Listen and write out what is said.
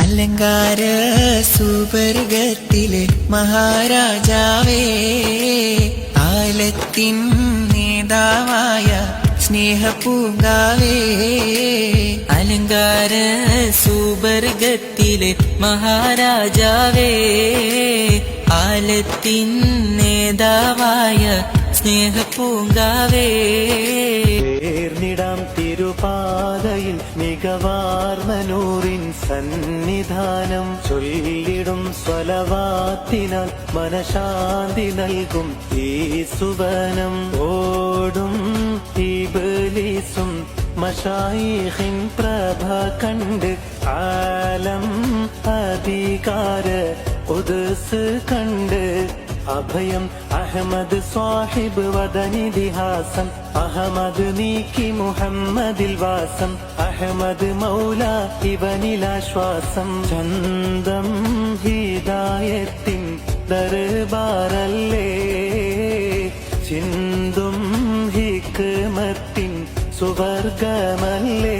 അലങ്കാര സുവർഗത്തിലെ മഹാരാജാവേ, ആലത്തിൻ നേതാവായ സ്നേഹപൂങ്കാവേ. അലങ്കാര സുവർഗത്തിലെ മഹാരാജാവേ, ആലത്തിൻ നേതാവായ സ്നേഹപൂങ്കാവേ. നേർന്നിടാം തിരുപാതയിൽ മികവാർന്ന നൂറിൻ സന്നിധാനം, ചൊല്ലിടും സ്വലവാത്തിനാൽ മനഃശാന്തി നൽകും ഈ സുവനം. ഓടും ഇബ്ലീസും മശായിഖിൻ പ്രഭ കണ്ട്, ആലം അധികാര ഖുദ്സ് കണ്ട്, അഭയം അഹമ്മദ് സാഹിബ് വദനിതിഹാസം. അഹമ്മദ് നീക്കി മുഹമ്മദിൽ വാസം, അഹമ്മദ് മൗല ഇവനിലാശ്വാസം. ചന്തം ഹിദായത്തിൻ ദർബാറല്ലേ, ചിന്തും ഹിക്മത്തിൻ സുവർഗമല്ലേ.